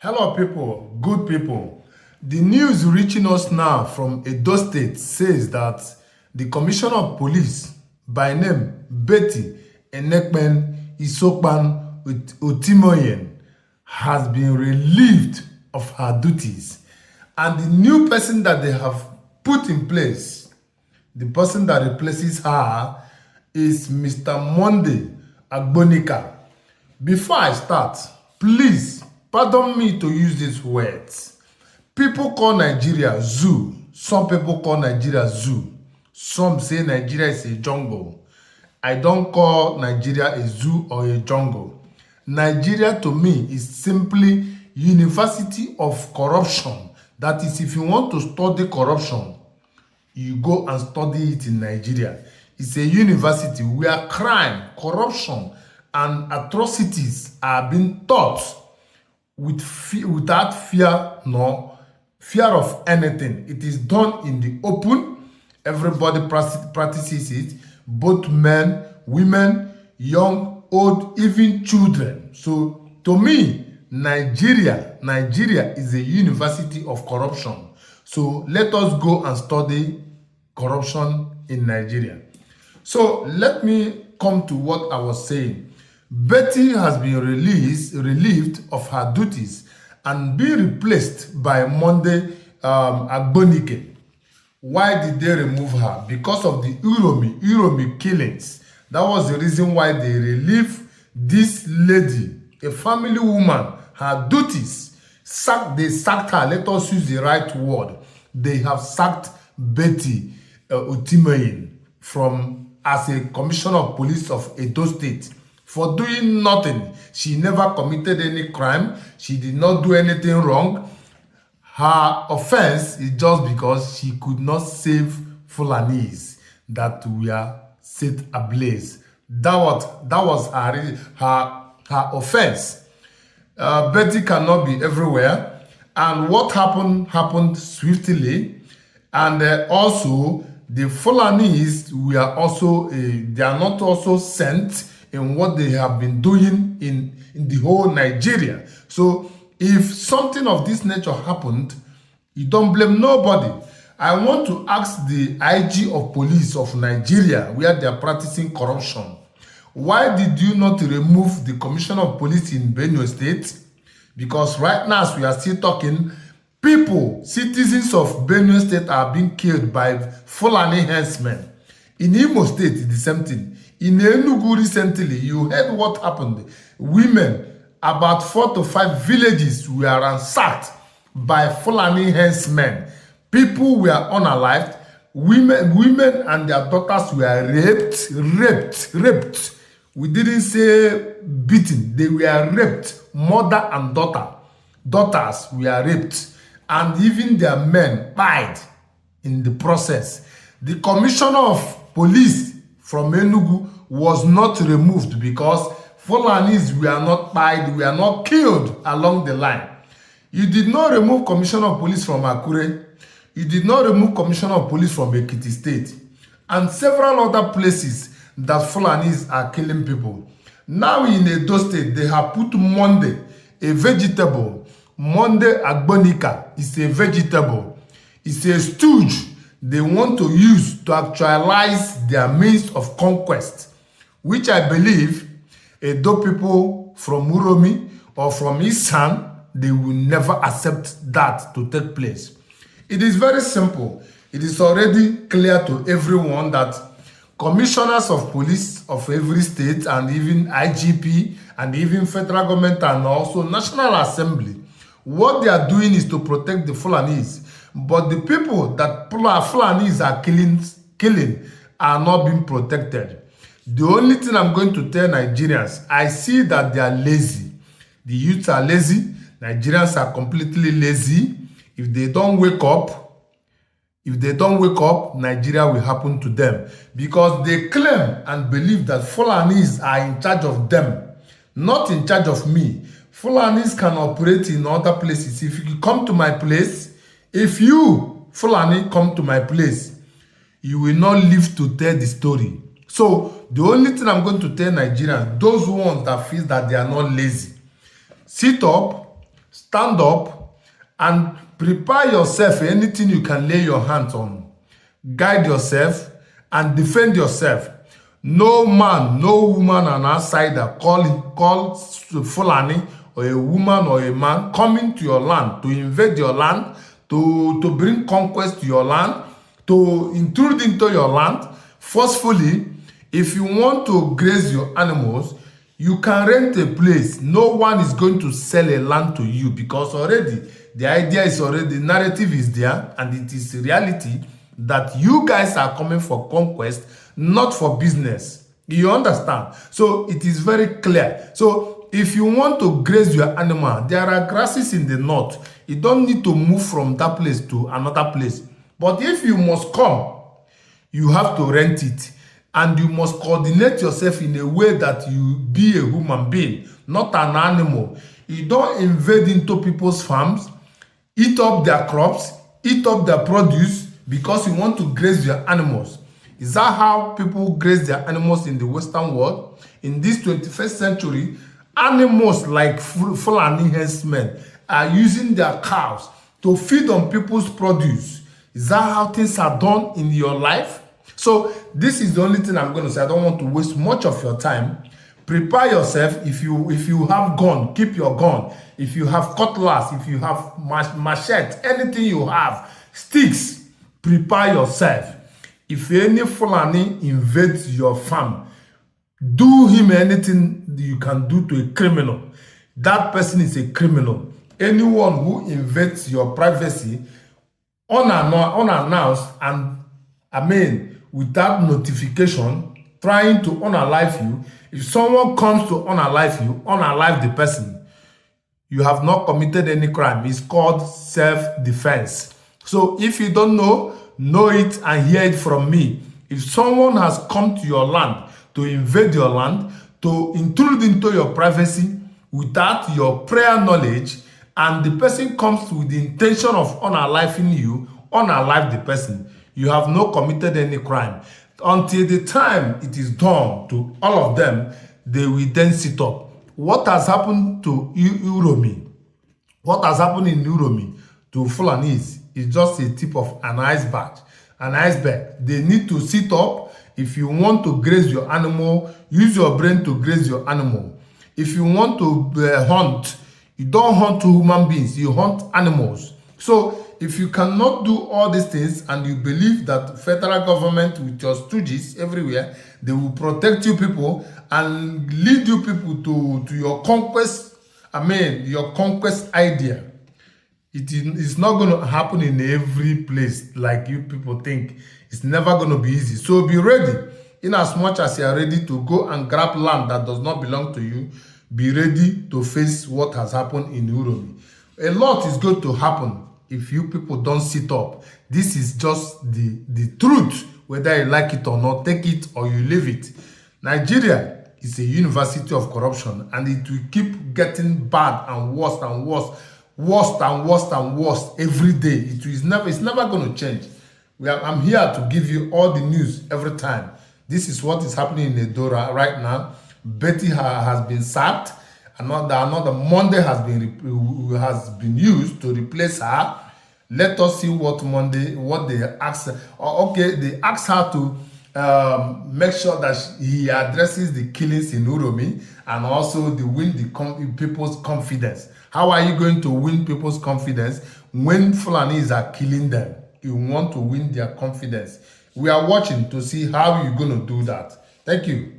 Hello, people, good people. The news reaching us now from Edo State says that the Commissioner of Police, by name Betty Enekpen Isokpan Otimenyin, has been relieved of her duties. And the new person that they have put in place, the person that replaces her, is Mr. Monday Agbonika. Before I start, please pardon me to use these words. People call Nigeria zoo. Some people call Nigeria zoo. Some say Nigeria is a jungle. I don't call Nigeria a zoo or a jungle. Nigeria to me is simply university of corruption. That is, if you want to study corruption, you go and study it in Nigeria. It's a university where crime, corruption, and atrocities are being taught without fear nor fear of anything. It is done in the open. Everybody practices it, both men, women, young, old, even children. So to me, Nigeria is a university of corruption. So let us go and study corruption in Nigeria. So let me come to what I was saying. Betty has been relieved of her duties and be replaced by Monday Agbonike. Why did they remove her? Because of the Uromi killings. That was the reason why they relieved this lady, a family woman, her duties. They sacked her. Let us use the right word. They have sacked Betty Otimenyin as a commissioner of police of Edo State for doing nothing. She never committed any crime. She did not do anything wrong. Her offense is just because she could not save Fulanis that were set ablaze. That was her offense. Betty cannot be everywhere. And what happened swiftly. And also, the Fulanis they are not also sent in what they have been doing in the whole Nigeria. So if something of this nature happened, you don't blame nobody. I want to ask the IG of police of Nigeria, where they are practicing corruption, why did you not remove the commissioner of police in Benue State? Because right now, as we are still talking, citizens of Benue State are being killed by Fulani herdsmen. In Imo State, it's the same thing. In Enugu recently, you heard what happened. Women, about 4 to 5 villages were ransacked by Fulani herdsmen. People were unalived. Women and their daughters were raped. We didn't say beaten. They were raped. Mother and daughters were raped. And even their men died in the process. The commissioner of police from Enugu was not removed because Fulanis were not died, were not killed along the line. You did not remove commissioner of police from Akure. You did not remove commissioner of police from Ekiti State. And several other places that Fulanis are killing people. Now in Edo State, they have put Monday, a vegetable. Monday Agbonika is a vegetable. It's a stooge they want to use to actualize their means of conquest, which I believe Edo people from Uromi or from Isan, they will accept that to take place. It is very simple. It is already clear to everyone that commissioners of police of every state and even IGP and even federal government and also National Assembly, what they are doing is to protect the Fulanis. But the people that Fulanis are killing are not being protected. The only thing I'm going to tell Nigerians, I see that they are lazy. The youths are lazy. Nigerians are completely lazy. If they don't wake up, Nigeria will happen to them. Because they claim and believe that Fulanis are in charge of them, not in charge of me. Fulanis can operate in other places. If you come to my place, if you, Fulani, come to my place, you will not live to tell the story. So the only thing I'm going to tell Nigerians, those ones that feel that they are not lazy, sit up, stand up and prepare yourself for anything you can lay your hands on. Guide yourself and defend yourself. No man, no woman, an outsider call Fulani or a woman or a man coming to your land to invade your land, to bring conquest to your land, to intrude into your land forcefully. If you want to graze your animals, you can rent a place. No one is going to sell a land to you because already the idea is already, the narrative is there, and it is reality that you guys are coming for conquest, not for business. You understand? So it is very clear. So if you want to graze your animal, there are grasses in the north. You don't need to move from that place to another place. But if you must come, you have to rent it. And you must coordinate yourself in a way that you be a human being, not an animal. You don't invade into people's farms, eat up their crops, eat up their produce because you want to graze your animals. Is that how people graze their animals in the Western world? In this 21st century, animals like Fulani herdsmen are using their cows to feed on people's produce. Is that how things are done in your life? So this is the only thing I'm going to say. I don't want to waste much of your time. Prepare yourself. If you have gun, keep your gun. If you have cutlass, if you have machete, anything you have, sticks, prepare yourself. If any Fulani invades your farm, do him anything you can do to a criminal. That person is a criminal. Anyone who invades your privacy unannounced and without notification, trying to unalive you. If someone comes to unalive you, unalive the person. You have not committed any crime. It's called self-defense. So if you don't know it and hear it from me. If someone has come to your land to invade your land, to intrude into your privacy without your prior knowledge, and the person comes with the intention of unaliving you, unalive the person, you have not committed any crime. Until the time it is done to all of them, they will then sit up. What has happened to Uromi? What has happened in Uromi to Fulanese is just a tip of an iceberg. An iceberg. They need to sit up. If you want to graze your animal, use your brain to graze your animal. If you want to hunt, you don't hunt human beings, you hunt animals. So if you cannot do all these things and you believe that federal government with your stooges everywhere, they will protect you people and lead you people to your conquest, your conquest idea. It's not going to happen in every place like you people think. It's never going to be easy. So be ready. In as much as you are ready to go and grab land that does not belong to you, be ready to face what has happened in Uromi. A lot is going to happen if you people don't sit up. This is just the truth. Whether you like it or not, take it or you leave it. Nigeria is a university of corruption, and it will keep getting bad and worse and worse. Worse and worse and worse every day. It's never going to change. I'm here to give you all the news every time. This is what is happening in Edora right now. Betty has been sacked. Another Monday has been used to replace her. Let us see what they ask. Okay, they asked her to make sure that he addresses the killings in Uromi and also to win people's confidence. How are you going to win people's confidence when Fulanis are killing them? You want to win their confidence. We are watching to see how you're going to do that. Thank you.